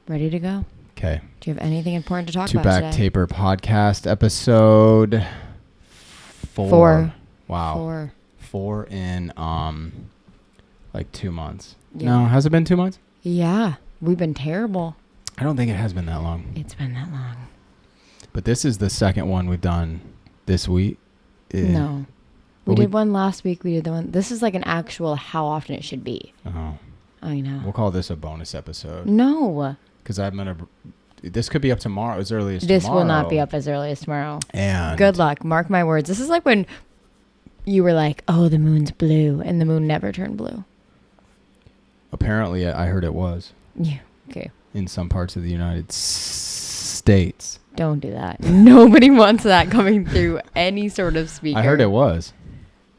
Ready to go? Okay. Do you have anything important to talk Two about Back today? Taper Podcast episode 4. Wow. 4 in like 2 months. Yeah. No, has it been 2 months? Yeah. We've been terrible. I don't think it has been that long. It's been that long. But this is the second one we've done this week. No. We did one last week. We did the one. This is like an actual how often it should be. Oh. I know. We'll call this a bonus episode. No. Because I'm going to... This could be up tomorrow, as early as This tomorrow. will not be up as early as tomorrow. And... Good luck. Mark my words. This is like when you were like, oh, the moon's blue. And the moon never turned blue. Apparently, I heard it was. Yeah. Okay. In some parts of the United States. Don't do that. Nobody wants that coming through any sort of speaker. I heard it was.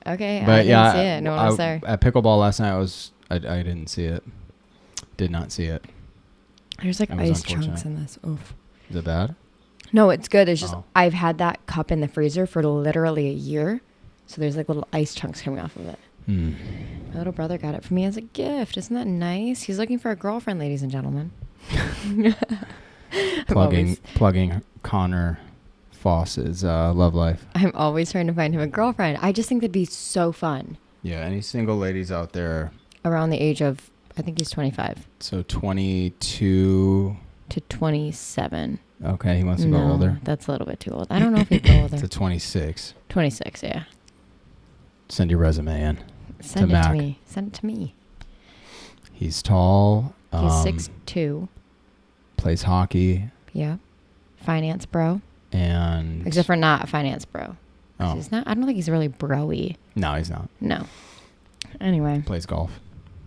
Okay. But I didn't see it. No one was there. At pickleball last night, I didn't see it. Did not see it. There's like That was ice chunks unfortunate. in this. Oof. Is it bad? No, it's good. It's just Oh. I've had that cup in the freezer for literally a year. So there's like little ice chunks coming off of it. Hmm. My little brother got it for me as a gift. Isn't that nice? He's looking for a girlfriend, ladies and gentlemen. Plugging Connor Foss's love life. I'm always trying to find him a girlfriend. I just think that'd be so fun. Yeah, any single ladies out there? Around the age of, I think he's 25 So 22. to 27. Okay, he wants to go older. That's a little bit too old. I don't know if he'd go older. To 26. 26, yeah. Send your resume in. Send it Mac. to me. Send it to me. He's tall. He's 6'2". Plays hockey. Yeah. Finance bro. And... Except for not a finance bro. Oh. He's not. I don't think he's really bro-y. No, he's not. No. Anyway. Plays golf.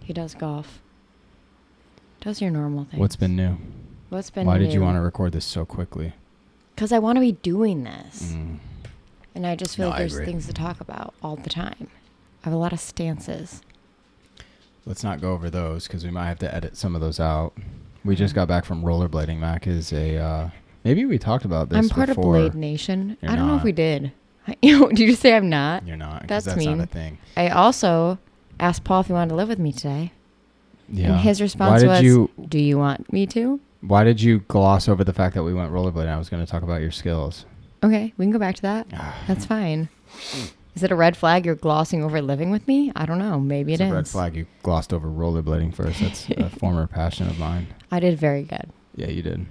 He does golf. Does your normal thing. What's been new? What's been Why new? did you want to record this so quickly? Because I want to be doing this. Mm. And I just feel No, like I there's agree. things to talk about all the time. I have a lot of stances. Let's not go over those because we might have to edit some of those out. We just got back from rollerblading. Mac is a... maybe we talked about this I'm part before. of Blade Nation. You're I don't know if not. we did. Did you say I'm not? You're not. 'Cause That's that's mean. not a thing. I also asked Paul if he wanted to live with me today. Yeah. And his response was, do you want me to? Why did you gloss over the fact that we went rollerblading? I was going to talk about your skills. Okay, we can go back to that. That's fine. Is it a red flag you're glossing over living with me? I don't know. Maybe It's it is. a red flag. You glossed over rollerblading first. That's a former passion of mine. I did very good. Yeah, you did.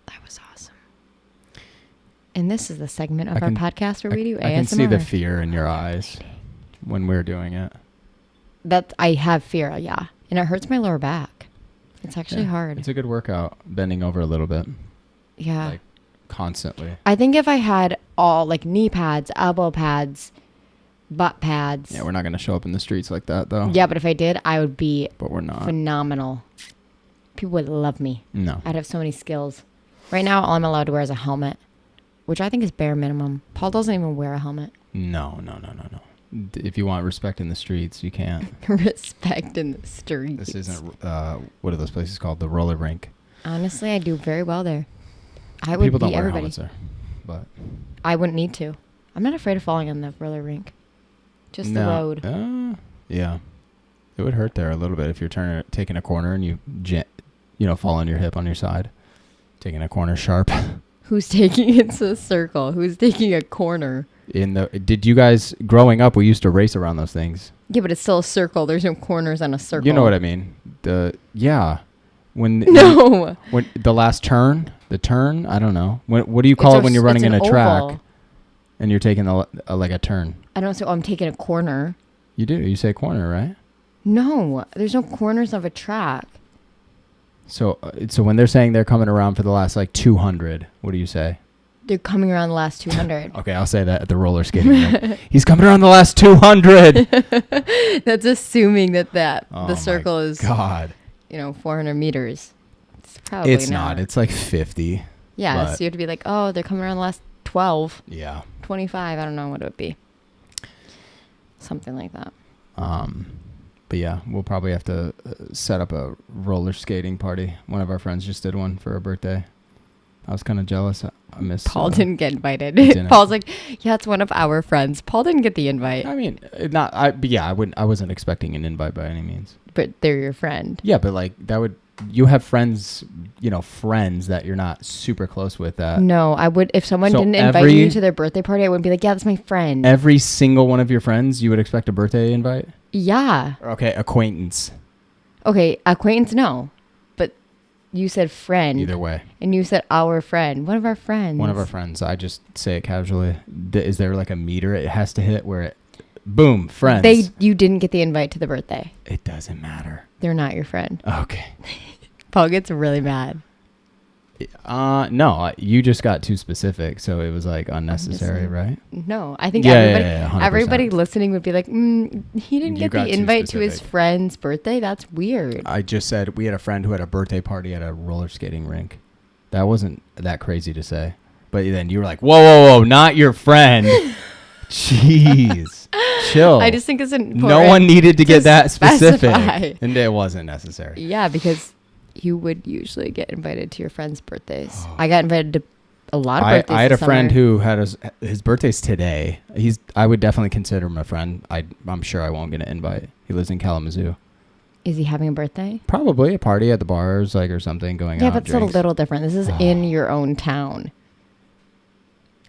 That was awesome. And this is the segment of our podcast where we do ASMR. I can see the fear in your eyes when we're doing it. I have fear, yeah. And it hurts my lower back. It's actually hard. It's a good workout, bending over a little bit. Yeah. Like constantly. I think if I had all like knee pads, elbow pads, butt pads. Yeah, we're not going to show up in the streets like that, though. Yeah, but if I did, I would be But we're not. phenomenal. People would love me. No. I'd have so many skills. Right now, all I'm allowed to wear is a helmet, which I think is bare minimum. Paul doesn't even wear a helmet. No. If you want respect in the streets, you can't. Respect in the streets. This isn't, what are those places called? The roller rink. Honestly, I do very well there. I would People don't beat wear everybody. helmets there. But I wouldn't need to. I'm not afraid of falling on the roller rink. Just the road. Yeah. It would hurt there a little bit if you're taking a corner and you fall on your hip on your side. Taking a corner sharp. Who's taking it's a circle? Who's taking a corner? Did you guys growing up? We used to race around those things. Yeah, but it's still a circle. There's no corners on a circle. You know what I mean? When the last turn, I don't know. What do you call it when you're running in a track and you're taking like a turn? I don't say. I'm taking a corner. You do. You say corner, right? No, there's no corners of a track. So when they're saying they're coming around for the last like 200, what do you say? They're coming around the last 200. Okay, I'll say that at the roller skating rink. He's coming around the last 200. That's assuming that Oh the circle is God. 400 meters. It's probably It's not. It's like 50. Yeah, but so you have to be like, oh, they're coming around the last 12. Yeah. 25. I don't know what it would be. Something like that. But yeah, we'll probably have to set up a roller skating party. One of our friends just did one for her birthday. I was kind of jealous. I missed. Paul didn't get invited. Didn't. Paul's like, yeah, it's one of our friends. Paul didn't get the invite. I mean, I wasn't expecting an invite by any means. But they're your friend. Yeah, but like that would you have friends, friends that you're not super close with. No, I would, if someone didn't invite me to their birthday party, I would be like, yeah, that's my friend. Every single one of your friends, you would expect a birthday invite? Yeah. Okay, acquaintance. Okay, acquaintance, no. But you said friend. Either way. And you said our friend. One of our friends. One of our friends. I just say it casually. Is there like a meter it has to hit where it, boom, friends? You didn't get the invite to the birthday. It doesn't matter. They're not your friend. Okay. Paul gets really mad. No, you just got too specific, so it was like unnecessary, right? No, I think everybody everybody listening would be like, he didn't get the invite to his friend's birthday. That's weird. I just said we had a friend who had a birthday party at a roller skating rink. That wasn't that crazy to say, but then you were like, whoa, not your friend. Jeez, chill. I just think it's important. No one needed to get that specific, specify. And it wasn't necessary. Yeah, because you would usually get invited to your friends' birthdays. I got invited to a lot of birthdays. I had a friend who had his birthday's today. I would definitely consider him a friend. I'm sure I won't get an invite. He lives in Kalamazoo. Is he having a birthday? Probably a party at the bars, or something going on. Yeah, but it's a little different. This is in your own town.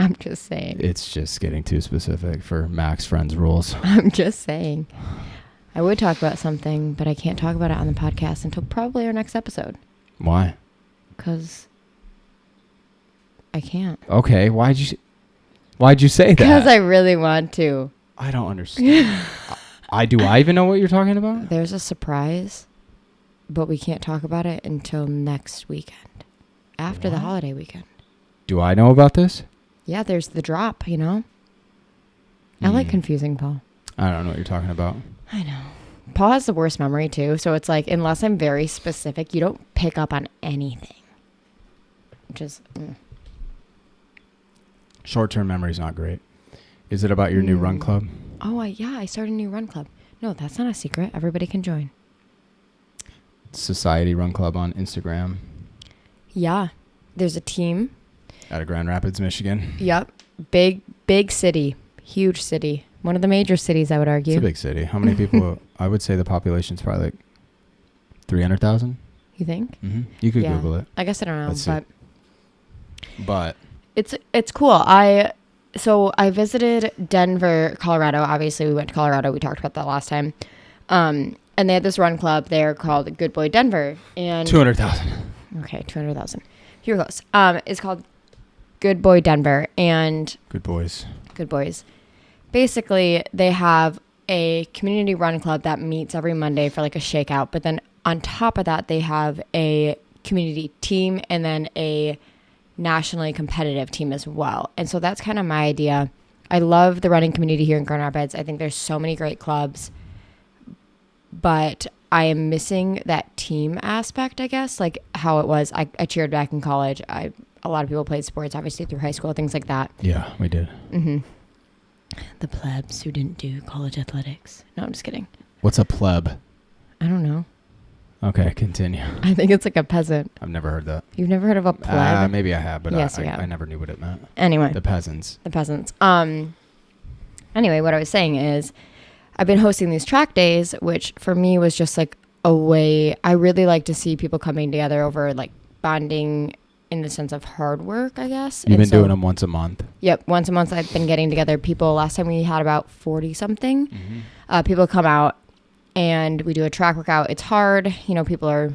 I'm just saying. It's just getting too specific for Max Friends rules. I'm just saying. I would talk about something, but I can't talk about it on the podcast until probably our next episode. Why? Because I can't. Okay, why'd you say that? Because I really want to. I don't understand. Do I even know what you're talking about? There's a surprise, but we can't talk about it until next weekend, after the holiday weekend. Do I know about this? Yeah, there's the drop, I like confusing Paul. I don't know what you're talking about. I know. Paul has the worst memory too, so it's like unless I'm very specific, you don't pick up on anything. Short-term memory's not great. Is it about your new run club? Oh, I started a new run club. No, that's not a secret. Everybody can join. Society Run Club on Instagram. Yeah. There's a team. Out of Grand Rapids, Michigan. Yep. Big city. Huge city. One of the major cities, I would argue. It's a big city. How many people? I would say the population's probably like 300,000. You think? Mm-hmm. You could Google it. I guess I don't know, but it's cool. I visited Denver, Colorado. Obviously, we went to Colorado. We talked about that last time. And they had this run club there called Good Boy Denver. And 200,000. Okay, 200,000. You're close. It's called Good Boy Denver, and Good boys. Basically, they have a community run club that meets every Monday for like a shakeout. But then on top of that, they have a community team and then a nationally competitive team as well. And so that's kind of my idea. I love the running community here in Grand Rapids. I think there's so many great clubs, but I am missing that team aspect, I guess, like how it was. I cheered back in college. A lot of people played sports, obviously, through high school, things like that. Yeah, we did. Mm-hmm. The plebs who didn't do college athletics. No, I'm just kidding. What's a pleb? I don't know. Okay, continue. I think it's like a peasant. I've never heard that. You've never heard of a pleb? Maybe I have, but yes, you have. I never knew what it meant. Anyway. The peasants. Anyway, what I was saying is I've been hosting these track days, which for me was just like a way. I really like to see people coming together over like bonding in the sense of hard work, I guess. You've been doing them once a month. Yep. Once a month I've been getting together people. Last time we had about 40 something. Mm-hmm. People come out and we do a track workout. It's hard. People are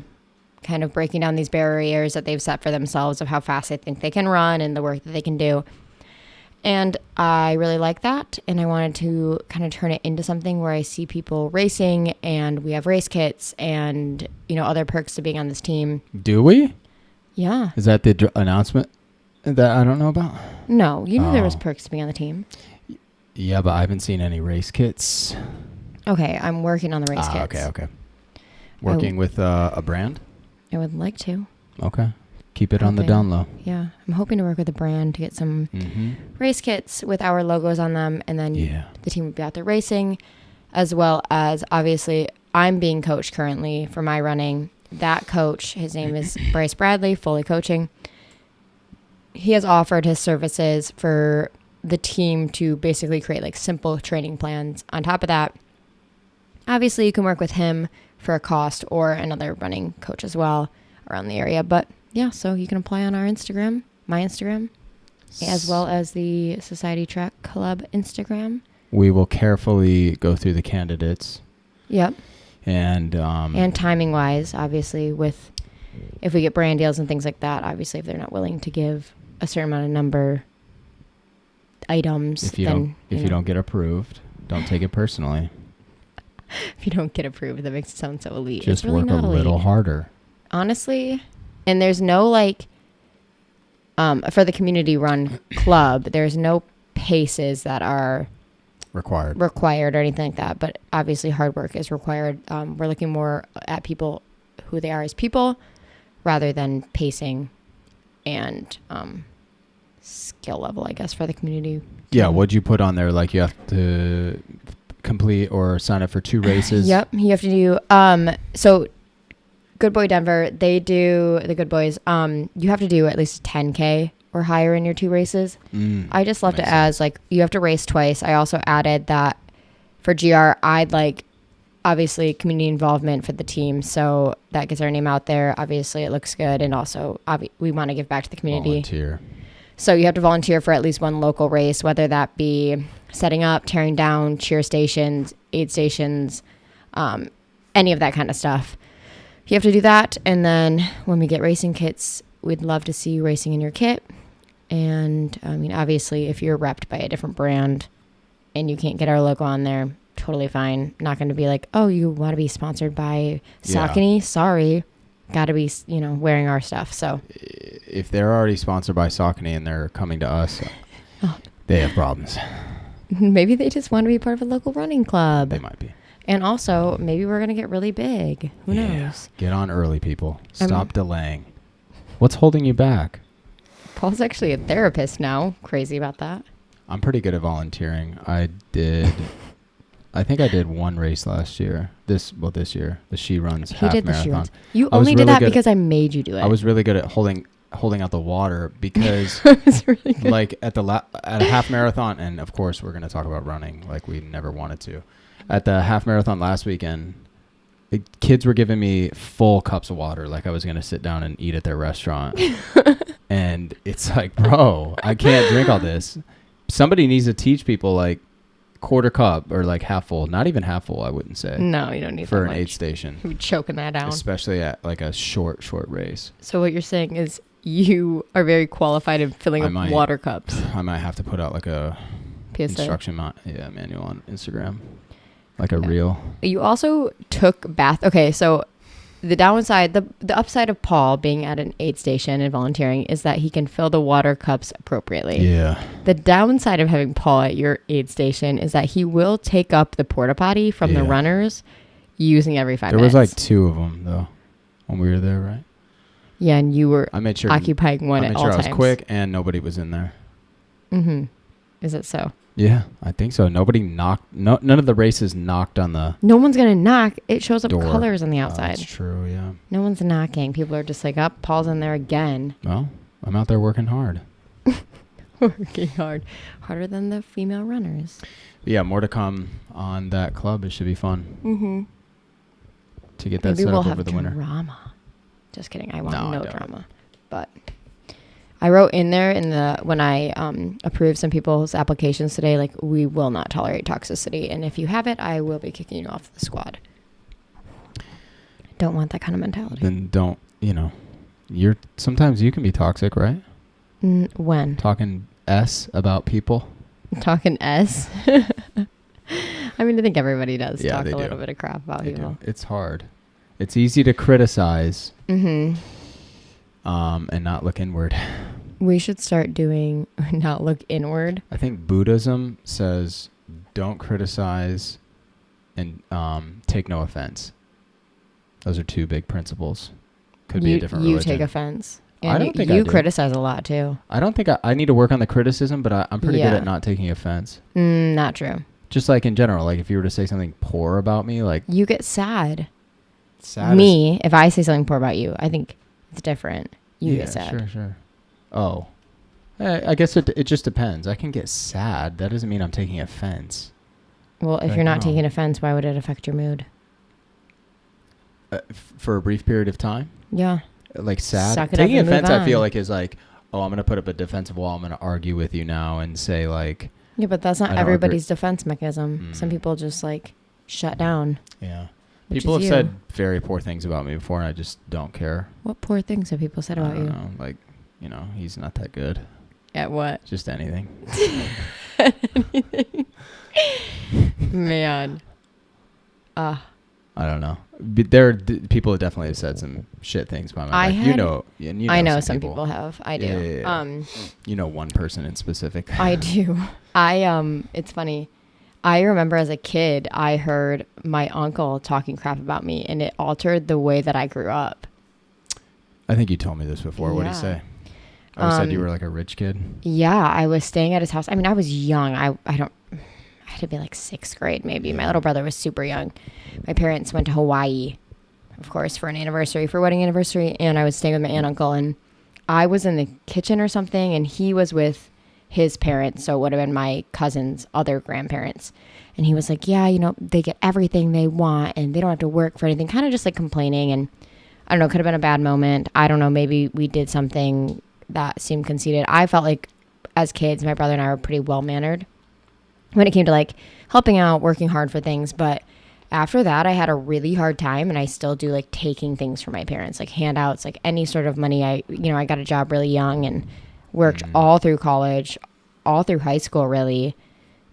kind of breaking down these barriers that they've set for themselves of how fast they think they can run and the work that they can do. And I really like that. And I wanted to kind of turn it into something where I see people racing and we have race kits and, other perks to being on this team. Do we? Yeah. Is that the announcement that I don't know about? No, you knew there was perks to being on the team. Yeah, but I haven't seen any race kits. Okay, I'm working on the race kits. Okay. Working with a brand? I would like to. Okay. Keep it on the down low. Yeah. I'm hoping to work with a brand to get some race kits with our logos on them. And then the team would be out there racing, as well as, obviously, I'm being coached currently for my running. That coach, his name is Bryce Bradley, Fully Coaching. He has offered his services for the team to basically create like simple training plans. On top of that, obviously you can work with him for a cost, or another running coach as well around the area. But yeah, so you can apply on our Instagram, my Instagram, as well as the Society Track Club Instagram. We will carefully go through the candidates. Yep. And timing wise, obviously, with if we get brand deals and things like that, obviously if they're not willing to give a certain amount of number items, if you don't get approved, don't take it personally. If you don't get approved, that makes it sound so elite. Just really work a little harder. Honestly, and there's no for the community run club, there's no paces that are required or anything like that, but obviously hard work is required. We're looking more at people who they are as people rather than pacing and skill level, I guess, for the community. Yeah, what'd you put on there? Like you have to complete or sign up for 2 races? Yep, you have to do so Good Boy Denver, they do the Good Boys, you have to do at least 10K or higher in your 2 races. I just left it as you have to race twice. I also added that for GR, I'd obviously community involvement for the team, so that gets our name out there. Obviously it looks good, and also we want to give back to the community. Volunteer. So you have to volunteer for at least one local race, whether that be setting up, tearing down, cheer stations, aid stations, any of that kind of stuff. You have to do that, and then when we get racing kits, we'd love to see you racing in your kit. And I mean, obviously, if you're repped by a different brand and you can't get our logo on there, totally fine. Not going to be like, oh, you want to be sponsored by Saucony? Yeah. Sorry. Got to be, wearing our stuff. So if they're already sponsored by Saucony and they're coming to us, they have problems. Maybe they just want to be part of a local running club. They might be. And also, maybe we're going to get really big. Who knows? Get on early, people. Stop delaying. What's holding you back? Paul's actually a therapist now. Crazy about that. I'm pretty good at volunteering. I think I did 1 race last year. This year. The She Runs half marathon. You only did that because I made you do it. I was really good at holding out the water because really at a half marathon, and of course we're going to talk about running like we never wanted to. At the half marathon last weekend, the kids were giving me full cups of water like I was going to sit down and eat at their restaurant. And it's like, bro, I can't drink all this. Somebody needs to teach people quarter cup or half full. Not even half full, I wouldn't say. No, you don't need for that an aid station. You're choking that down. Especially at a short race. So what you're saying is you are very qualified in filling up water cups. I might have to put out a PSA instruction manual on Instagram. A reel. You also took bath. Okay, so the downside, the upside of Paul being at an aid station and volunteering is that he can fill the water cups appropriately. Yeah. The downside of having Paul at your aid station is that he will take up the porta potty from the runners using every 5 minutes. There was 2 of them though when we were there, right? Yeah, and you were occupying one at all times. I made sure I was quick and nobody was in there. Mm-hmm. Is it so? Yeah, I think so. Nobody knocked. None of the races knocked on the. No one's gonna knock. It shows up colors on the outside. That's true. Yeah. No one's knocking. People are just like, "Up, Paul's in there again." Well, I'm out there working hard. Working hard, harder than the female runners. But yeah, more to come on that club. It should be fun. Mm-hmm. To get that set up over the winter. Drama. Just kidding. I want no drama, but. I wrote in there when I approved some people's applications today, we will not tolerate toxicity. And if you have it, I will be kicking you off the squad. Don't want that kind of mentality. Then don't, sometimes you can be toxic, right? When? Talking S about people. Talking S? I mean, I think everybody does talk a little bit of crap about people. It's hard. It's easy to criticize. Mm-hmm. And not look inward. We should start doing not look inward. I think Buddhism says don't criticize and take no offense. Those are 2 big principles. Could be a different religion. You take offense. And I don't think you criticize a lot too. I don't think I need to work on the criticism, but I'm pretty good at not taking offense. Not true. Just in general, if you were to say something poor about me, you get sad. Me, if I say something poor about you, I think it's different. You get sad. Sure. Oh. I guess it just depends. I can get sad. That doesn't mean I'm taking offense. Well, if you're not taking offense, why would it affect your mood? For a brief period of time. Yeah. Like sad. Suck it up Taking and move offense, I feel on. like, is like, oh, I'm going to put up a defensive wall. I'm going to argue with you now and say like, Yeah, but that's not I don't everybody's defense mechanism. Some Mm. people just like shut down. yeah. Which People have is said you. very poor things about me before, and I just don't care. What poor things have people said I about don't you? know, like, you know, he's not that good. At what? Just anything. Man. I don't know. But there are people that definitely have said some shit things about my life. I know some people have. I do. Yeah. You know one person in specific. I do. It's funny. I remember as a kid, I heard my uncle talking crap about me, and it altered the way that I grew up. I think you told me this before. What did he Yeah. say? Oh, he said you were like a rich kid. Yeah, I was staying at his house. I mean, I was young. I had to be like 6th grade maybe. My little brother was super young. My parents went to Hawaii, of course, for wedding anniversary, and I was staying with my aunt and uncle, and I was in the kitchen or something, and he was with his parents, so it would have been my cousin's other grandparents. And he was like, yeah, you know, they get everything they want, and they don't have to work for anything, kind of just like complaining. And I don't know, could have been a bad moment. I don't know, maybe we did something that seemed conceited. I felt like as kids, my brother and I were pretty well-mannered when it came to like helping out, working hard for things. But after that, I had a really hard time, and I still do like taking things from my parents, like handouts, like any sort of money. I got a job really young and worked all through college, all through high school, really.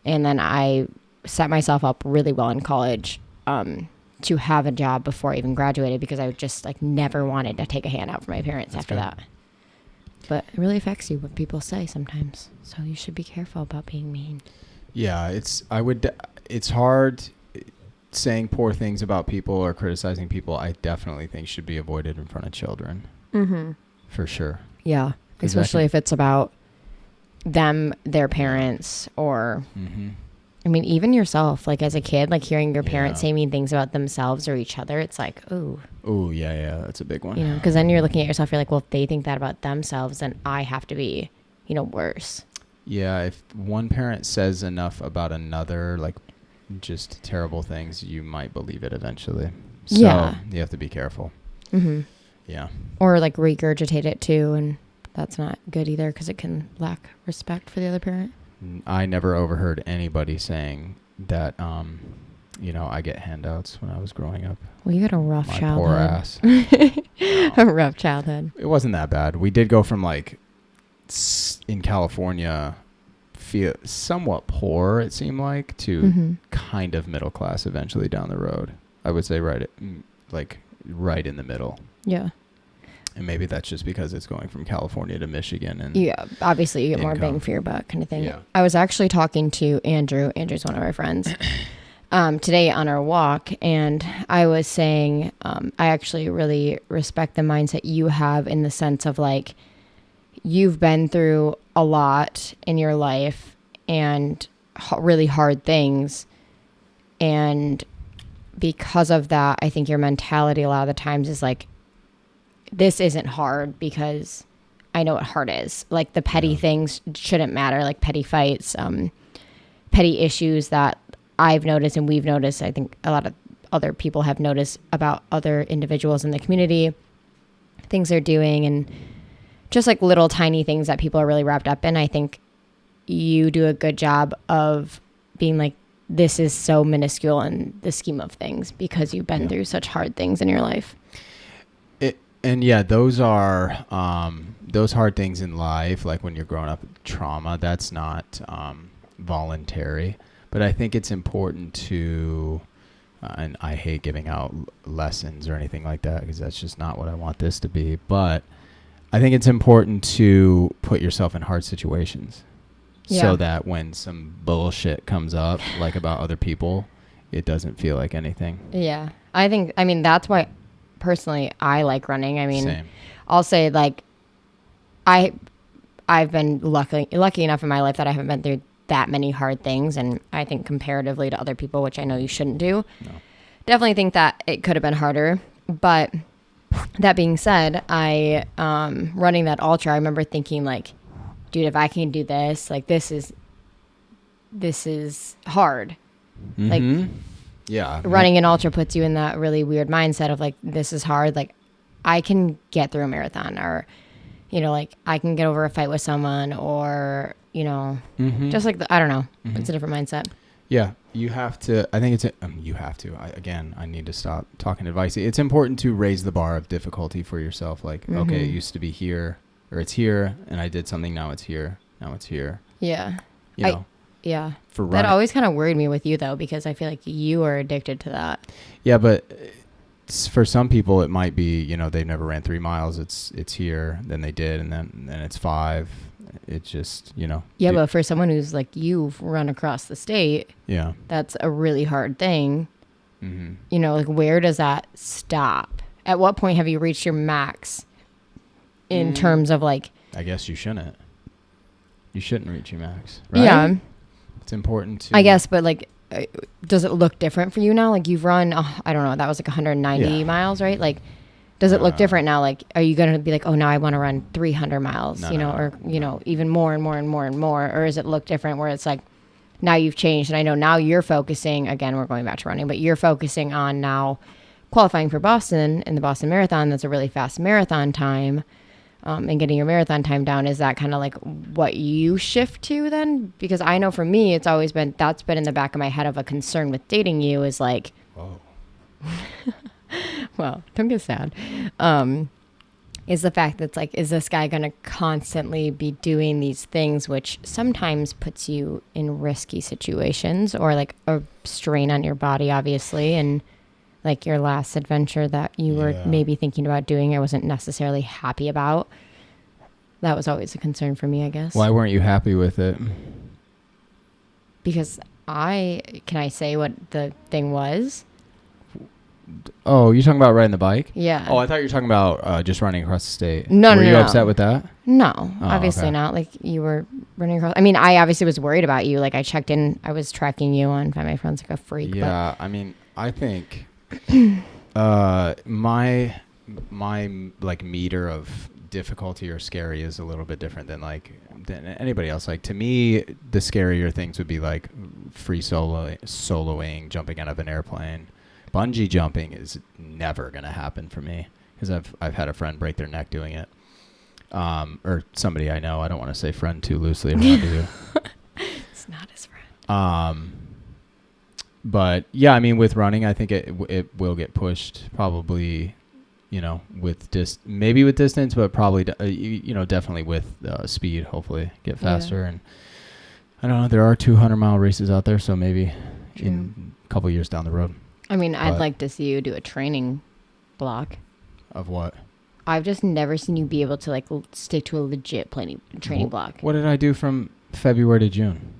And then I set myself up really well in college to have a job before I even graduated, because I just like never wanted to take a handout from my parents after that. But it really affects you what people say sometimes. So you should be careful about being mean. Yeah, it's hard saying poor things about people or criticizing people. I definitely think should be avoided in front of children. Mm-hmm. For sure. Yeah, especially if it's about them, their parents, or I mean, even yourself. Like as a kid, like hearing your parents say mean things about themselves or each other, it's like, ooh. Oh, yeah, that's a big one. You know, because then you're looking at yourself, you're like, well, if they think that about themselves, then I have to be, you know, worse. Yeah, if one parent says enough about another, like just terrible things, you might believe it eventually. So you have to be careful. Mm-hmm. Yeah. Or like regurgitate it too, and that's not good either, because it can lack respect for the other parent. I never overheard anybody saying that, I get handouts when I was growing up. Well, you had a rough childhood. Poor ass. A rough childhood. It wasn't that bad. We did go from like in California, feel somewhat poor, it seemed like, to kind of middle class eventually down the road. I would say right in the middle. Yeah. And maybe that's just because it's going from California to Michigan. And yeah, obviously you get more bang for your buck kind of thing. Yeah. I was actually talking to Andrew. Andrew's one of our friends. Today on our walk, and I was saying I actually really respect the mindset you have, in the sense of like, you've been through a lot in your life and really hard things, and because of that, I think your mentality a lot of the times is like, this isn't hard because I know what hard is. Like the petty things shouldn't matter, like petty fights, petty issues that I've noticed and we've noticed. I think a lot of other people have noticed about other individuals in the community, things they're doing, and just like little tiny things that people are really wrapped up in. I think you do a good job of being like, this is so minuscule in the scheme of things, because you've been through such hard things in your life. Those are those hard things in life, like when you're growing up with trauma, that's not voluntary. But I think it's important to, and I hate giving out lessons or anything like that, because that's just not what I want this to be. But I think it's important to put yourself in hard situations so that when some bullshit comes up, like about other people, it doesn't feel like anything. Yeah. I mean, that's why personally I like running. I mean, Same. I'll say like, I've been lucky enough in my life that I haven't been through that many hard things, and I think comparatively to other people, which I know you shouldn't do, definitely think that it could have been harder. But that being said, I running that ultra, I remember thinking like, dude, if I can do this, like this is hard. Like Yeah. running an ultra puts you in that really weird mindset of like, this is hard. Like, I can get through a marathon, or, you know, like I can get over a fight with someone, or, you know, just like, I don't know. It's a different mindset. Yeah. You have to, I think you have to, I need to stop talking advice. It's important to raise the bar of difficulty for yourself. Like, okay, it used to be here, or it's here, and I did something, now it's here. Yeah. You know, yeah. for running. That always kind of worried me with you though, because I feel like you are addicted to that. Yeah, but for some people it might be, you know, they've never ran 3 miles. It's here, then they did, and then it's 5. It's just, you know. Yeah, but for someone who's like you've run across the state, yeah, that's a really hard thing. You know, like where does that stop? At what point have you reached your max in terms of like? I guess you shouldn't. You shouldn't reach your max, right? Yeah. It's important to. I guess, but like, does it look different for you now? Like you've run, I don't know, that was like 190 miles, right? Like, does it look different now? Like, are you going to be like, oh, now I want to run 300 miles, or, you know, even more and more and more and more? Or does it look different where it's like, now you've changed? And I know now you're focusing, again, we're going back to running, but you're focusing on now qualifying for Boston in the Boston Marathon. That's a really fast marathon time. And getting your marathon time down, is that kind of like what you shift to then? Because I know for me, it's always been, that's been in the back of my head of a concern with dating you is like, whoa. Well, don't get sad. Is the fact that it's like, is this guy going to constantly be doing these things, which sometimes puts you in risky situations or like a strain on your body, obviously. And like your last adventure that you were maybe thinking about doing, I wasn't necessarily happy about. That was always a concern for me, I guess. Why weren't you happy with it? Because can I say what the thing was? Oh, you're talking about riding the bike? Yeah. Oh, I thought you were talking about just running across the state. No, Were you upset with that? No, obviously not. Like you were running across. I mean, I obviously was worried about you. Like I checked in. I was tracking you on Find My Friends like a freak. Yeah, I mean, I think my like meter of difficulty or scary is a little bit different than anybody else. Like to me, the scarier things would be like free soloing, jumping out of an airplane. Bungee jumping is never going to happen for me because I've had a friend break their neck doing it. Or somebody I know. I don't want to say friend too loosely around you. It's not his friend. But yeah, I mean, with running, I think it will get pushed probably, you know, maybe with distance, but probably, definitely with speed, hopefully get faster. And I don't know, there are 200-mile races out there. So maybe in a couple years down the road. I mean, I'd like to see you do a training block. Of what? I've just never seen you be able to like stick to a legit training block. What did I do from February to June?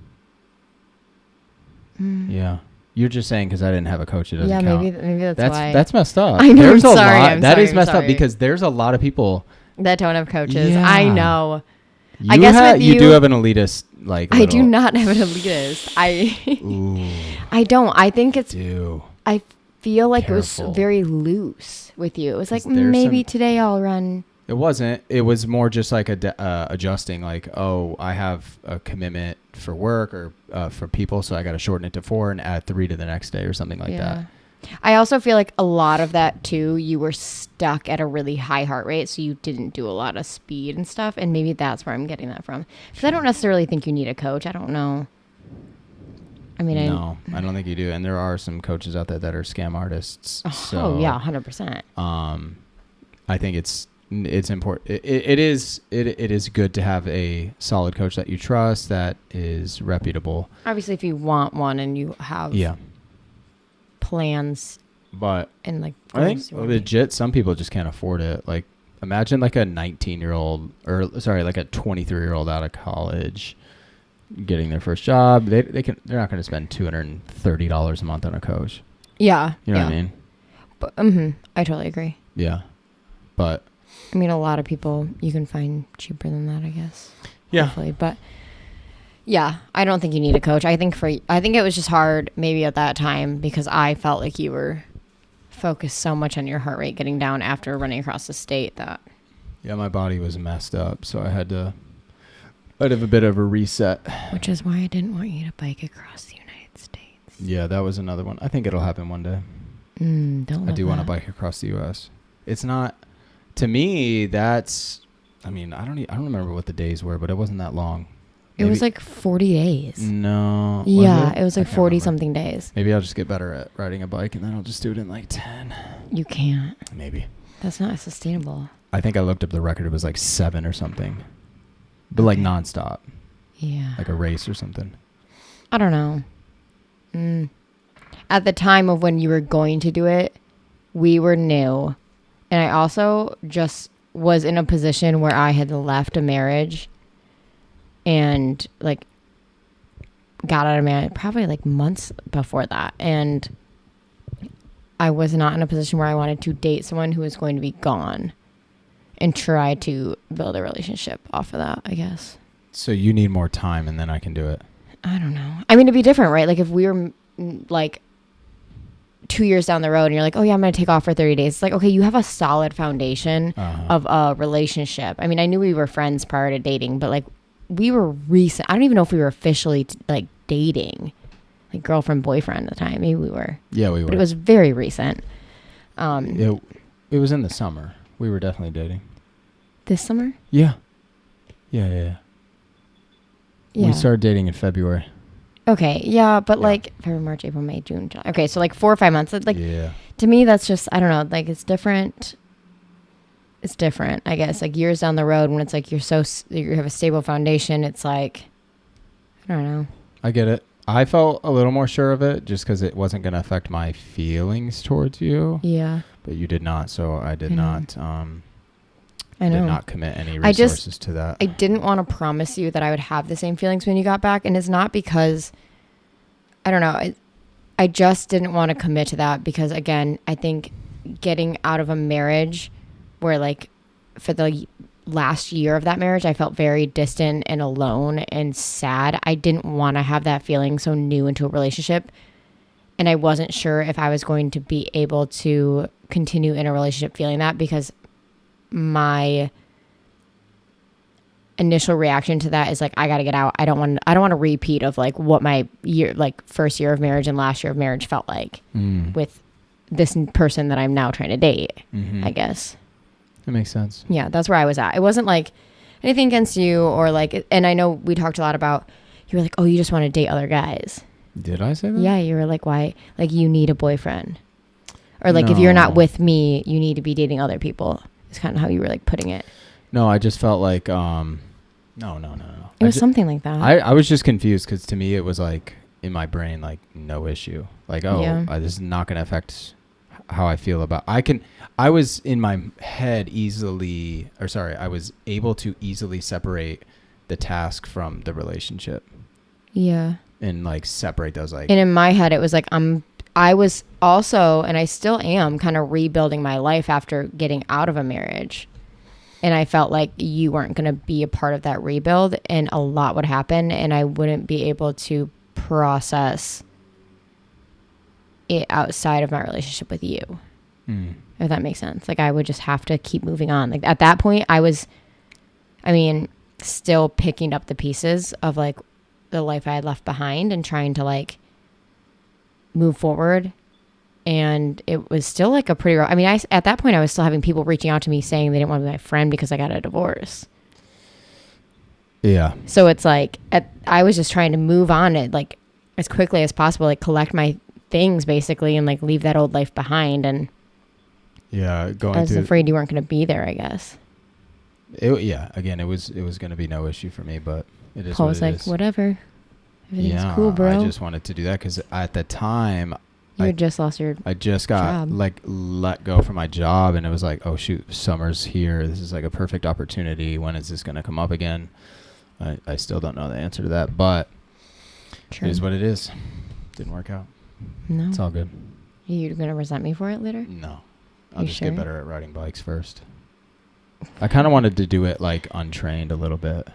Yeah. You're just saying because I didn't have a coach. It doesn't count. Maybe that's why. That's messed up. I know. There's I'm sorry. That is messed up because there's a lot of people that don't have coaches. Yeah. I know. I guess you do have an elitist. I do not have an elitist. I don't. I think it's. I feel like Careful. It was very loose with you. It was like maybe today I'll run. It wasn't. It was more just like adjusting. Like, oh, I have a commitment for work or for people, so I got to shorten it to 4 and add 3 to the next day or something like that. I also feel like a lot of that too. You were stuck at a really high heart rate, so you didn't do a lot of speed and stuff. And maybe that's where I'm getting that from. Because I don't necessarily think you need a coach. I don't know. I mean, no, I don't think you do. And there are some coaches out there that are scam artists. Oh yeah, 100%. I think it's important. It is good to have a solid coach that you trust, that is reputable. Obviously, if you want one and you have plans, but and like I think legit, some people just can't afford it. Like imagine like a 19-year-old like a 23-year-old out of college getting their first job. They're not going to spend $230 a month on a coach. Yeah, you know what I mean. But I totally agree. Yeah, but I mean, a lot of people you can find cheaper than that, I guess. Yeah, hopefully. But yeah, I don't think you need a coach. I think it was just hard maybe at that time because I felt like you were focused so much on your heart rate getting down after running across the state that. Yeah, my body was messed up, so I'd have a bit of a reset. Which is why I didn't want you to bike across the United States. Yeah, that was another one. I think it'll happen one day. Don't I do want to bike across the U.S. It's not, to me, that's, I mean, I don't remember what the days were, but it wasn't that long. Maybe, it was like 40 days. No. Yeah, it was like 40 something days. Maybe I'll just get better at riding a bike and then I'll just do it in like 10. You can't. Maybe. That's not sustainable. I think I looked up the record. It was like 7 or something. But like nonstop. Yeah. Like a race or something. I don't know. At the time of when you were going to do it, we were new. And I also just was in a position where I had left a marriage and like got out of marriage probably like months before that. And I was not in a position where I wanted to date someone who was going to be gone and try to build a relationship off of that, I guess. So you need more time and then I can do it. I don't know. I mean, it'd be different, right? Like if we were like 2 years down the road and you're like, oh yeah, I'm going to take off for 30 days. It's like, okay, you have a solid foundation of a relationship. I mean, I knew we were friends prior to dating, but like we were recent. I don't even know if we were officially like dating, like girlfriend, boyfriend at the time. Maybe we were. Yeah, we were. But it was very recent. It was in the summer. We were definitely dating. This summer? Yeah. Yeah. We started dating in February. Okay, yeah, but like February, March, April, May, June, July. Okay, so like 4 or 5 months. Like, to me, that's just, I don't know, like it's different. It's different, I guess. Like years down the road when it's like you have a stable foundation, it's like, I don't know. I get it. I felt a little more sure of it just because it wasn't going to affect my feelings towards you. Yeah. But you did not, so I did not. I know. Did not commit any resources to that. I didn't want to promise you that I would have the same feelings when you got back. And it's not because, I don't know, I just didn't want to commit to that because, again, I think getting out of a marriage where, like, for the last year of that marriage, I felt very distant and alone and sad. I didn't want to have that feeling so new into a relationship. And I wasn't sure if I was going to be able to continue in a relationship feeling that because my initial reaction to that is like, I got to get out. I don't want a repeat of like what my first year of marriage and last year of marriage felt like with this person that I'm now trying to date, I guess. That makes sense. Yeah, that's where I was at. It wasn't like anything against you or like, and I know we talked a lot about, you were like, oh, you just want to date other guys. Did I say that? Yeah, you were like, why? Like you need a boyfriend. Or like if you're not with me, you need to be dating other people. It's kind of how you were like putting it. No, I just felt like, no. It was something like that. I was just confused because to me it was like in my brain, like no issue. Like, this is not going to affect how I feel about, I was in my head I was able to easily separate the task from the relationship. Yeah. And like separate those like. And in my head, it was like, I was also, and I still am kind of rebuilding my life after getting out of a marriage. And I felt like you weren't going to be a part of that rebuild and a lot would happen and I wouldn't be able to process it outside of my relationship with you. If that makes sense. Like I would just have to keep moving on. Like at that point I was, still picking up the pieces of like the life I had left behind and trying to like move forward. And it was still like a pretty rough, at that point I was still having people reaching out to me saying they didn't want to be my friend because I got a divorce. Yeah. So it's like, I was just trying to move on it like as quickly as possible, like collect my things basically and like leave that old life behind. And yeah, I was afraid you weren't going to be there, I guess. Again, it was going to be no issue for me, but it is. Paul was like, whatever. Everything's cool, bro. I just wanted to do that because at the time, you had just lost your I just got job. Like let go from my job, and it was like, oh shoot, summer's here. This is like a perfect opportunity. When is this going to come up again? I still don't know the answer to that, but it is what it is. Didn't work out. No, it's all good. You're going to resent me for it later? No, I'll just get better at riding bikes first. I kind of wanted to do it like untrained a little bit.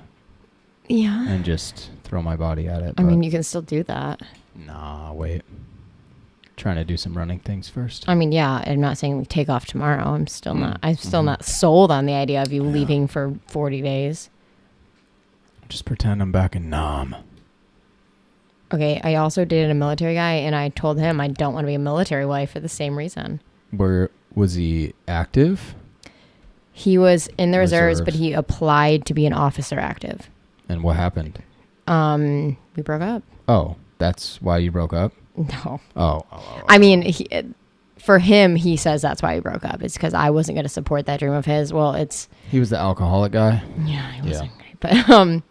Yeah. And just throw my body at it. You can still do that. Nah, wait. Trying to do some running things first. I'm not saying we take off tomorrow. I'm still not sold on the idea of you leaving for 40 days. Just pretend I'm back in Nam. Okay, I also dated a military guy, and I told him I don't want to be a military wife for the same reason. Where was he active? He was in the reserves, but he applied to be an officer active. And what happened? We broke up. Oh, that's why you broke up? No. Oh. I mean, for him, he says that's why we broke up. It's because I wasn't going to support that dream of his. Well, he was the alcoholic guy? Yeah, he wasn't great. But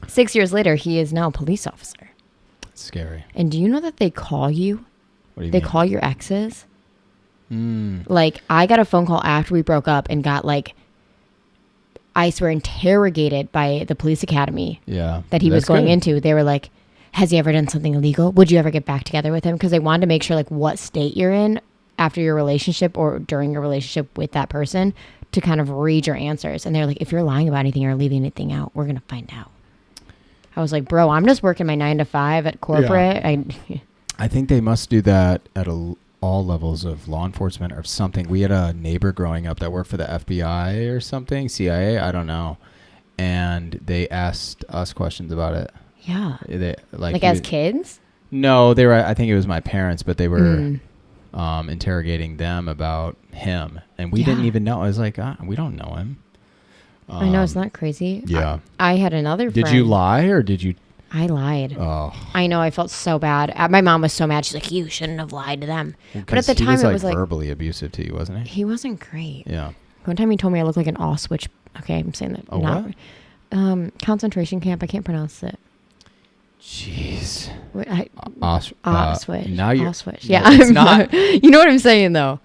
6 years later, he is now a police officer. That's scary. And do you know that they call you? What do you mean? They call your exes? Like, I got a phone call after we broke up and got, like, I swear, interrogated by the police academy. Yeah. That he was going into. They were like, has he ever done something illegal? Would you ever get back together with him? Because they wanted to make sure, like, what state you're in after your relationship or during your relationship with that person to kind of read your answers. And they're like, if you're lying about anything or leaving anything out, we're going to find out. I was like, bro, I'm just working my 9 to 5 at corporate. Yeah. I think they must do that at all levels of law enforcement or something. We had a neighbor growing up that worked for the FBI or something, CIA, I don't know. And they asked us questions about it. Yeah. Like as kids? No, they were. I think it was my parents, but they were interrogating them about him, and we didn't even know. I was like, we don't know him. I know, isn't that crazy? Yeah. I had another friend. Did you lie or did you? I lied. Oh. I know. I felt so bad. My mom was so mad. She's like, you shouldn't have lied to them. But at the time, it was like verbally abusive to you, wasn't he? He wasn't great. Yeah. One time he told me I looked like an Auschwitz. Okay, I'm saying that. What? Concentration camp. I can't pronounce it. Jeez. Auschwitz. Now you're. Auschwitz. Yeah, it's not. You know what I'm saying though.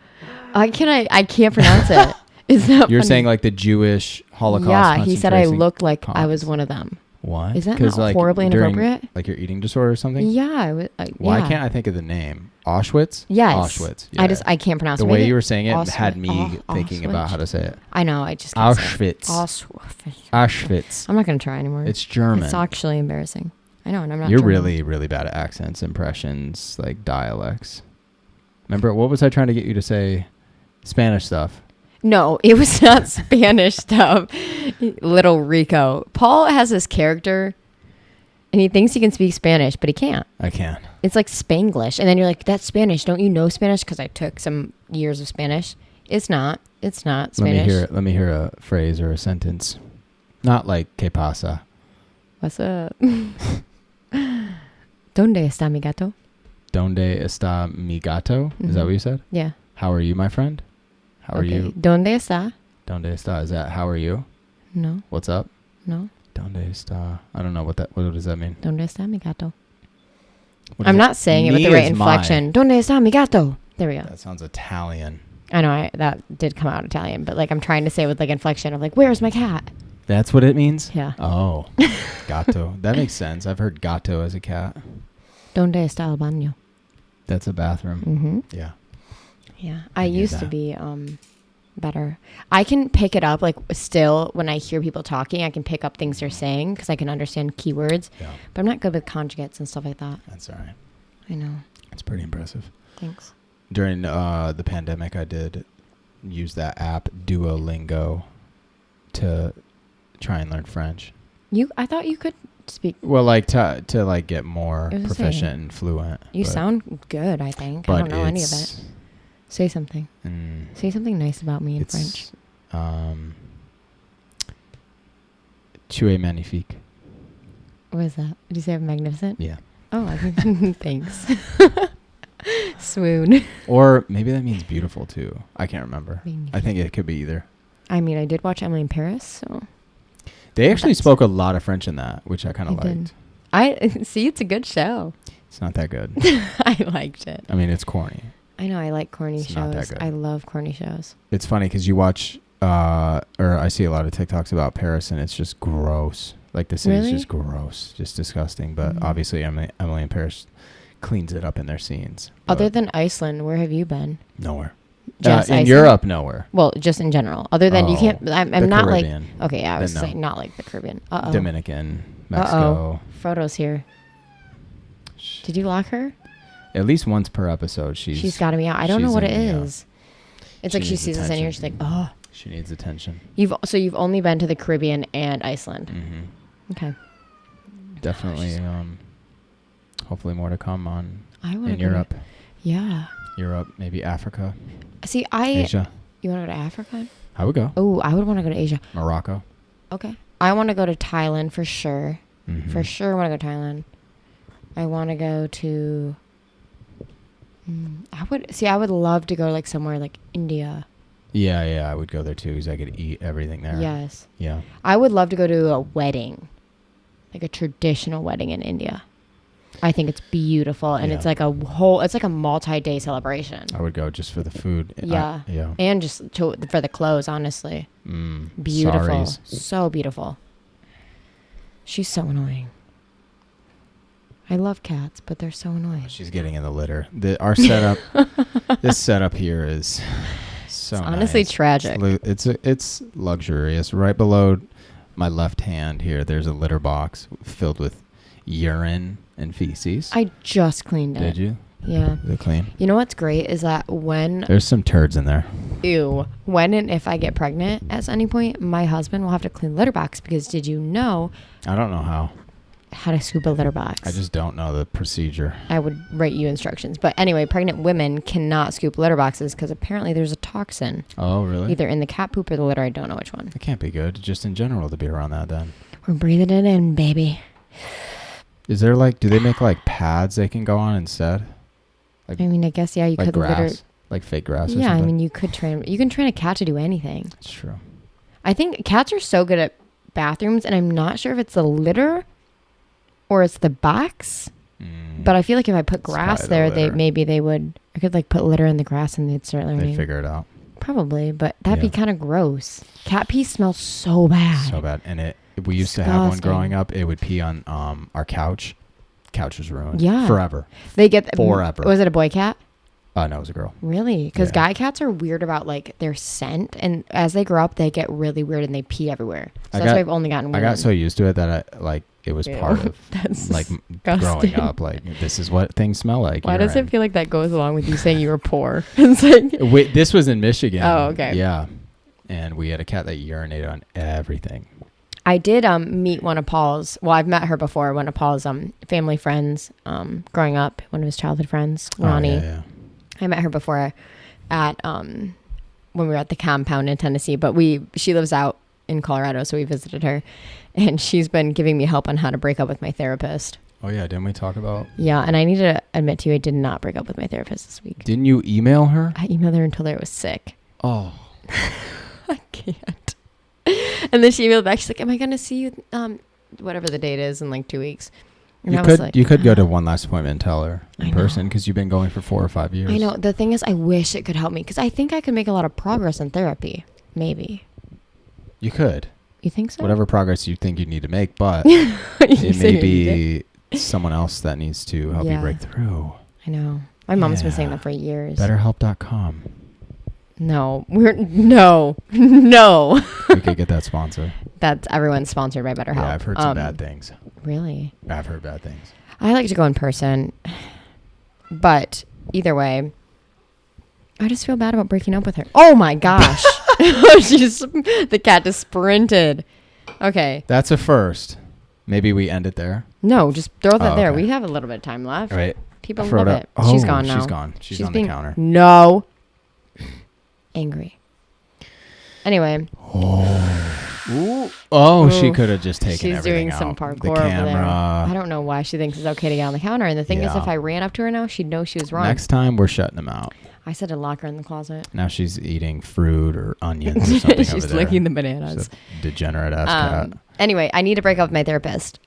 I can't pronounce it. Is that You're funny? saying like the Jewish Holocaust? Yeah, he said I looked like I was one of them. What? Is that not horribly inappropriate? Like your eating disorder or something? Yeah. Why can't I think of the name? Auschwitz? Yes. Auschwitz. Yeah. I can't pronounce it. The way you were saying it had me Auschwitz. thinking about how to say it. I know. I just can't Auschwitz. Say it. Auschwitz. I'm not going to try anymore. It's German. It's actually embarrassing. I know, and I'm not. You're German. really, really bad at accents, impressions, like dialects. Remember, what was I trying to get you to say? Spanish stuff. No, it was not Spanish stuff. Little Rico. Paul has this character, and he thinks he can speak Spanish, but he can't. I can. It's like Spanglish. And then you're like, that's Spanish. Don't you know Spanish? Because I took some years of Spanish. It's not. It's not Spanish. Let me hear a phrase or a sentence. Not like, ¿qué pasa? What's up? ¿Dónde está mi gato? ¿Dónde está mi gato? Mm-hmm. Is that what you said? Yeah. How are you, my friend? How are you? ¿Dónde está? ¿Dónde está? Is that how are you? No. What's up? No. ¿Dónde está? I don't know what does that mean? ¿Dónde está mi gato? I'm not saying it with the right inflection. ¿Dónde está mi gato? There we go. That sounds Italian. I know that did come out Italian, but like I'm trying to say with like inflection of like, where's my cat? That's what it means? Yeah. Oh, gato. That makes sense. I've heard gato as a cat. ¿Dónde está el baño? That's a bathroom. Mm-hmm. Yeah. Yeah. I used to be better. I can pick it up like still when I hear people talking, I can pick up things they're saying because I can understand keywords. Yeah. But I'm not good with conjugates and stuff like that. That's all right. I know. It's pretty impressive. Thanks. During the pandemic, I did use that app Duolingo to try and learn French. I thought you could speak. Well, like to like get more proficient and fluent. You sound good, I think. I don't know any of it. Say something. Say something nice about me in French. Tu es magnifique. What is that? Did you say magnificent? Yeah. Oh, I think thanks. Swoon. Or maybe that means beautiful too. I can't remember. Magnifique. I think it could be either. I mean, I did watch Emily in Paris, so. They actually spoke a lot of French in that, which I kind of liked. I see. It's a good show. It's not that good. I liked it. I mean, it's corny. I know. I like corny shows. Not that good. I love corny shows. It's funny because you watch, or I see a lot of TikToks about Paris, and it's just gross. Like the city's just gross, just disgusting. But obviously, Emily in Paris cleans it up in their scenes. Other than Iceland, where have you been? Nowhere. Just in Europe, nowhere. Well, just in general. Other than you can't. I'm not Caribbean. like. Okay, yeah, I was saying not like the Caribbean. Dominican, Mexico. Frodo's here. Did you lock her? At least once per episode, she's got to be out. I don't know what it is. It's like she sees us in here. She's like, oh. She needs attention. You've only been to the Caribbean and Iceland. Mm-hmm. Okay. Definitely. Hopefully more to come in Europe. Yeah. Europe, maybe Africa. See, Asia. You want to go to Africa? I would go. Oh, I would want to go to Asia. Morocco. Okay. I want to go to Thailand for sure. Mm-hmm. For sure, I want to go to Thailand. I want to go to. I would love to go like somewhere like India. Yeah, I would go there too because I could eat everything there. Yes. Yeah. I would love to go to a wedding, like a traditional wedding in India. I think it's beautiful, and it's like it's like a multi-day celebration. I would go just for the food. Yeah. Yeah. And just for the clothes, honestly. Beautiful. Saris. So beautiful. She's so annoying. I love cats, but they're so annoying. She's getting in the litter. Our setup, this setup here is so it's honestly nice. tragic. It's luxurious. Right below my left hand here, there's a litter box filled with urine and feces. I just cleaned it. Did you? Yeah. Is it clean? You know what's great is that there's some turds in there. When and if I get pregnant at any point, my husband will have to clean litter box because did you know? I don't know how to scoop a litter box. I just don't know the procedure. I would write you instructions. But anyway, pregnant women cannot scoop litter boxes because apparently there's a toxin. Oh, really? Either in the cat poop or the litter. I don't know which one. It can't be good. Just in general to be around that then. We're breathing it in, baby. Is there do they make pads they can go on instead? I mean, I guess, yeah, you like could grass, like fake grass or something? I mean, you can train a cat to do anything. It's true. I think cats are so good at bathrooms, and I'm not sure if it's the litter or it's the box. But I feel like if I put grass there, they would. I could put litter in the grass and they'd start learning. They'd figure it out. Probably, but that'd be kind of gross. Cat pee smells so bad. So bad, and we used to have one growing up. It would pee on our couch. Couch was ruined. Yeah, forever. They get forever. Was it a boy cat? No, it was a girl. Really? Because guy cats are weird about their scent, and as they grow up, they get really weird and they pee everywhere. So that's why I've only gotten. Women. I got so used to it that it was part of growing up. This is what things smell like. Why does it feel like that goes along with you saying you were poor? It's Wait, this was in Michigan. Oh, okay. Yeah, and we had a cat that urinated on everything. I did meet one of Paul's. Well, I've met her before. One of Paul's family friends growing up. One of his childhood friends, Ronnie. Yeah. I met her before at when we were at the compound in Tennessee. But she lives out in Colorado, so we visited her, and she's been giving me help on how to break up with my therapist. Oh yeah, didn't we talk about? Yeah, and I need to admit to you, I did not break up with my therapist this week. Didn't you email her? I emailed her and told her I was sick. Oh, I can't. And then she emailed back. She's like, "Am I going to see you? Whatever the date is in 2 weeks." And you could go to one last appointment and tell her in person because you've been going for 4 or 5 years. I know. The thing is, I wish it could help me because I think I could make a lot of progress in therapy. Maybe. You could. You think so? Whatever progress you think you need to make, but it may be someone else that needs to help you break through. I know. My mom's been saying that for years. BetterHelp.com. No. No. We could get that sponsor. That's everyone's sponsored by BetterHelp. Yeah, I've heard some bad things. Really? I've heard bad things. I like to go in person. But either way, I just feel bad about breaking up with her. Oh my gosh. The cat just sprinted. Okay. That's a first. Maybe we end it there. No, just throw that there. Okay. We have a little bit of time left. Right. People love it. Oh, she's gone now. She's gone. She's on the counter. No. Angry. Anyway. Oh, she could have just taken She's everything doing out. some parkour the over camera. there. I don't know why she thinks it's okay to get on the counter. And the thing is, if I ran up to her now, she'd know she was wrong. Next time, we're shutting them out. I said to lock her in the closet. Now she's eating fruit or onions or something over there. She's licking the bananas. Degenerate-ass cat. Anyway, I need to break up with my therapist.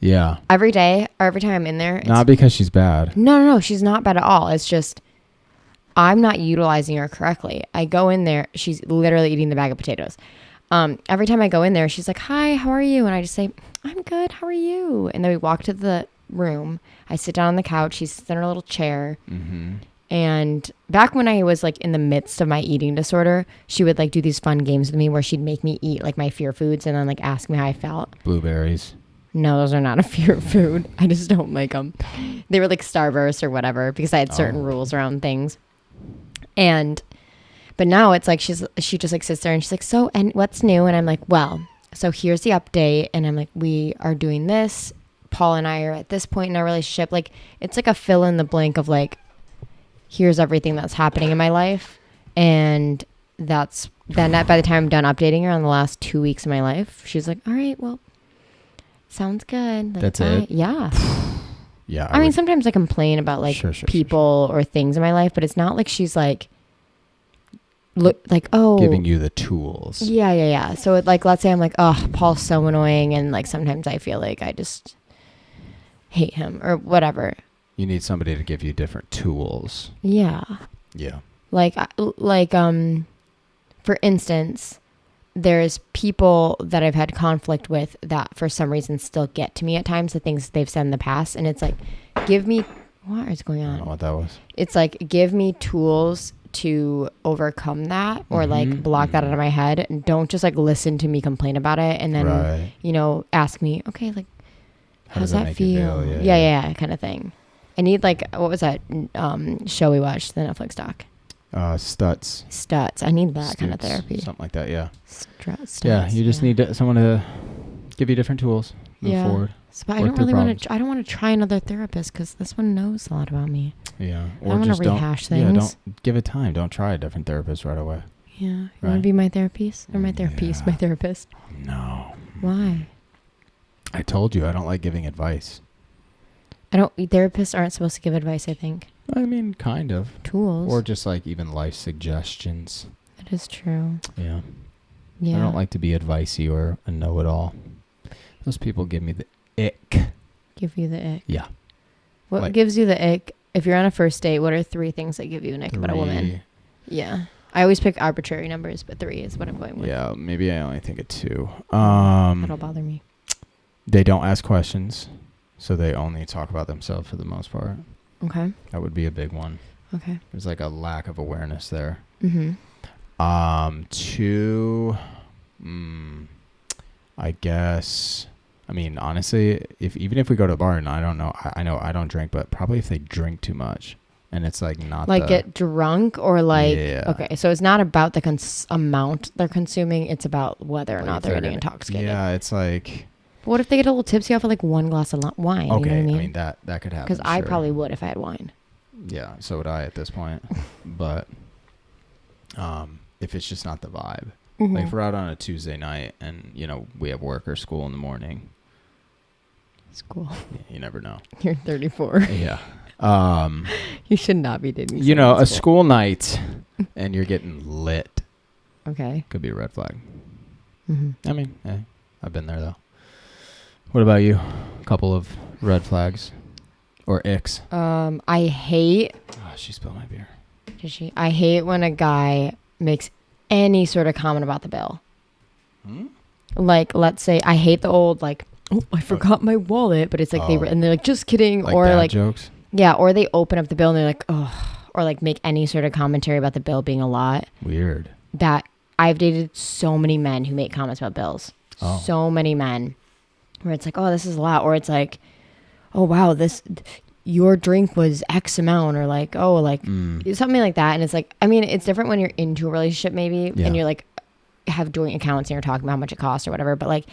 Yeah. Every day or every time I'm in there. Not because she's bad. No. She's not bad at all. It's just I'm not utilizing her correctly. I go in there. She's literally eating the bag of potatoes. Every time I go in there, she's like, "Hi, how are you?" And I just say, "I'm good. How are you?" And then we walk to the room. I sit down on the couch. She sits in her little chair. Mm-hmm. And back when I was in the midst of my eating disorder, she would do these fun games with me where she'd make me eat my fear foods and then ask me how I felt. Blueberries. No, those are not a fear food. I just don't like them. They were Starburst or whatever because I had certain rules around things. But now it's she just sits there and she's like, "So, and what's new?" And I'm like, "Well, so here's the update." And I'm like, "We are doing this Paul and I are at this point in our relationship. Like, it's like a fill in the blank of like, here's everything that's happening in my life. And that's then by the time I'm done updating her on the last 2 weeks of my life, she's like, all right, well, sounds good. Like, that's it? Yeah. Yeah. I mean, sometimes I complain about like people or things in my life, but it's not like she's like, giving you the tools. Yeah. So it, like, let's say I'm like, oh, Paul's so annoying. And like, sometimes I feel like I just hate him or whatever. You need somebody to give you different tools. Yeah. Yeah. Like, for instance, there's people that I've had conflict with that for some reason still get to me at times, the things they've said in the past. And it's like, what is going on? I don't know what that was. It's like, give me tools to overcome that or like block that out of my head, and don't just like listen to me complain about it. And then, ask me, okay, like, how does that feel? Yeah, kind of thing. I need like, what was that show we watched, the Netflix doc? Stutz. I need that kind of therapy. Something like that, yeah. Stutz. Yeah, you just need someone to give you different tools. Move forward. But I don't really want to. I don't want to try another therapist because this one knows a lot about me. Yeah. Or I don't want to rehash things. Yeah, don't give it time. Don't try a different therapist right away. Yeah. You want to be my therapist or my therapist? My therapist. No. Why? I told you I don't like giving advice. Therapists aren't supposed to give advice, I think. I mean, kind of. Tools. Or just like even life suggestions. That is true. Yeah. Yeah. I don't like to be advicey or a know-it-all. Those people give me the ick. Give you the ick. Yeah. What gives you the ick? If you're on a first date, what are 3 things that give you an ick about a woman? Yeah. I always pick arbitrary numbers, but 3 is what I'm going with. Yeah, maybe I only think of 2. That'll bother me. They don't ask questions, so they only talk about themselves for the most part. Okay. That would be a big one. Okay. There's like a lack of awareness there. 2, I guess. I mean, honestly, even if we go to a bar and I know I don't drink, but probably if they drink too much and it's like not like get drunk or like okay, so it's not about the amount they're consuming, it's about whether or not they're getting intoxicated. Yeah, it's like. But what if they get a little tipsy off of like 1 glass of wine? Okay, you know what I mean that could happen. Because I probably would if I had wine. Yeah, so would I at this point. But if it's just not the vibe. Like if we're out on a Tuesday night and, we have work or school in the morning. School. Yeah, you never know. You're 34. Yeah. You should not be dating. A school night and you're getting lit. Okay. Could be a red flag. I mean, I've been there though. What about you? A couple of red flags or icks? I hate. Oh, she spilled my beer. Did she? I hate when a guy makes any sort of comment about the bill. Like, let's say, I hate the old like, oh, I forgot my wallet, but it's like and they're like, just kidding, like or dad like jokes. Yeah, or they open up the bill and they're like, oh, or like make any sort of commentary about the bill being a lot. Weird. That I've dated so many men who make comments about bills. Oh. So many men. Where it's like, oh, this is a lot. Or it's like, oh, wow, your drink was X amount. Or like, oh, like something like that. And it's like, I mean, it's different when you're into a relationship maybe. Yeah. And you're like, have joint accounts and you're talking about how much it costs or whatever. But like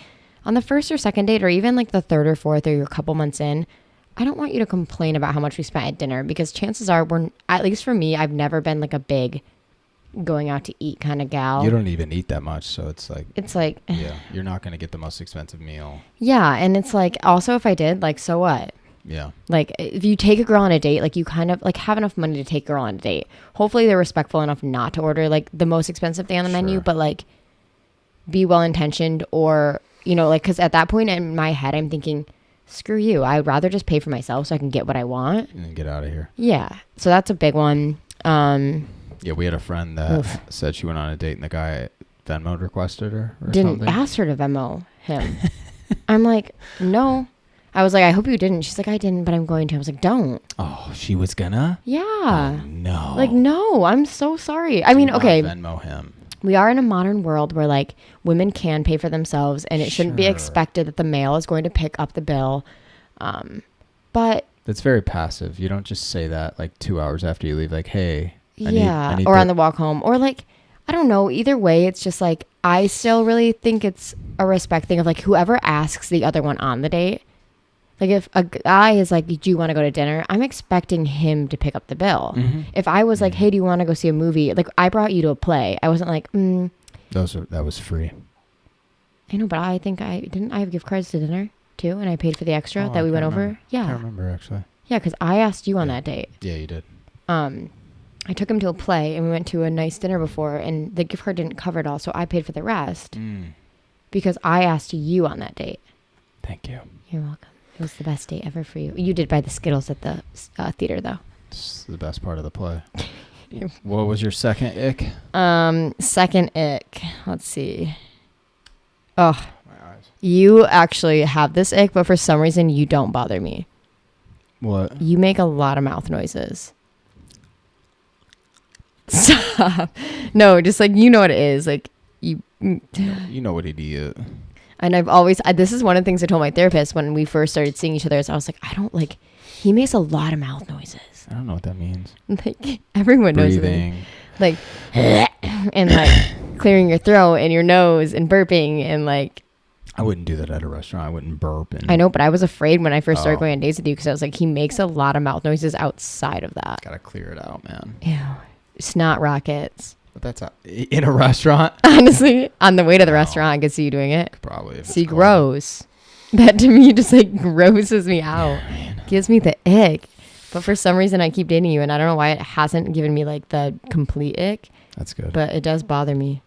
on the first or second date or even like the third or fourth or you're a couple months in, I don't want you to complain about how much we spent at dinner. Because chances are, at least for me, I've never been like a big going out to eat kind of gal. You don't even eat that much, so it's like yeah, you're not going to get the most expensive meal. Yeah, and it's like also if I did, like, so what? Yeah. Like if you take a girl on a date, like you kind of like have enough money to take a girl on a date. Hopefully they're respectful enough not to order like the most expensive thing on the menu, but like be well intentioned or like because at that point in my head I'm thinking, screw you, I'd rather just pay for myself so I can get what I want and then get out of here. Yeah, so that's a big one. Yeah, we had a friend that said she went on a date and the guy Venmo requested her or didn't something. Ask her to Venmo him. I'm like, no. I was like, I hope you didn't. She's like, I didn't, but I'm going to. I was like, don't. Oh, she was gonna? Yeah. Oh, no. Like, no, I'm so sorry. I mean, okay. Venmo him. We are in a modern world where like women can pay for themselves and it shouldn't be expected that the male is going to pick up the bill. But that's very passive. You don't just say that like 2 hours after you leave, like, hey. I need or on the walk home or like, I don't know. Either way, it's just like, I still really think it's a respect thing of like whoever asks the other one on the date, Like if a guy is like, do you want to go to dinner? I'm expecting him to pick up the bill. If I was like, hey, do you want to go see a movie? Like I brought you to a play. I wasn't like, That was free. I know, but I think I have gift cards to dinner too, and I paid for the extra that we went over. Yeah, I can't remember actually. Yeah, because I asked you on that date. Yeah, you did. I took him to a play, and we went to a nice dinner before, and the gift card didn't cover it all, so I paid for the rest because I asked you on that date. Thank you. You're welcome. It was the best date ever for you. You did buy the Skittles at the theater, though. It's the best part of the play. What was your second ick? Second ick. Let's see. Oh, My eyes. you actually have this ick, but for some reason you don't bother me. What? You make a lot of mouth noises. Stop. No, just like, you know what it is. Like you know what it is. And this is one of the things I told my therapist when we first started seeing each other. Is I was like, I don't like, he makes a lot of mouth noises. I don't know what that means. Like everyone knows Breathing. Like, and like clearing your throat and your nose and burping and like. I wouldn't do that at a restaurant. I wouldn't burp. I know, but I was afraid when I first started going on dates with you because I was like, he makes a lot of mouth noises outside of that. Gotta clear it out, man. Ew. Snot rockets. But that's in a restaurant? Honestly, on the way to the restaurant, I could see you doing it. Probably. See, gross. That to me just like grosses me out. Gives me the ick. But for some reason, I keep dating you, and I don't know why it hasn't given me like the complete ick. That's good. But it does bother me.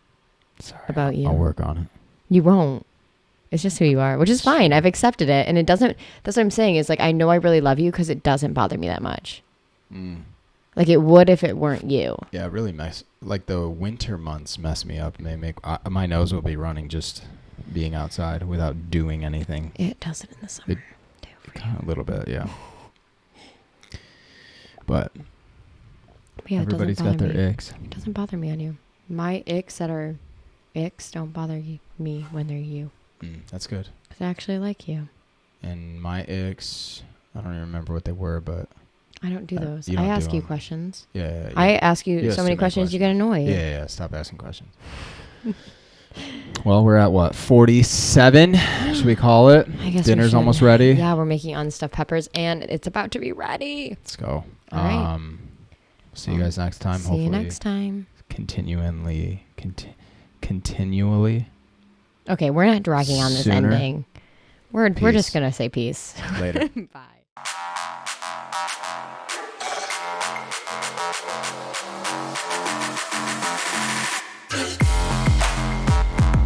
Sorry. About you. I'll work on it. You won't. It's just who you are, which is fine. I've accepted it. And it doesn't, that's what I'm saying is like, I know I really love you because it doesn't bother me that much. Like it would if it weren't you. Yeah, really nice. Like the winter months mess me up, and they make my nose will be running just being outside without doing anything. It does it in the summer. A little bit, yeah. But yeah, everybody's got their icks. It doesn't bother me on you. My icks that are icks don't bother me when they're you. That's good. Because I actually like you. And my icks, I don't even remember what they were, but I don't do those. I ask you questions. Yeah. I ask you so many questions you get annoyed. Yeah. Stop asking questions. Well, we're at what, 47? Should we call it? I guess dinner's almost ready. Yeah, we're making unstuffed peppers, and it's about to be ready. Let's go. All right. See you guys next time. See you next time. Continually. Okay, we're not dragging on this ending. We're just gonna say peace. Later. Bye.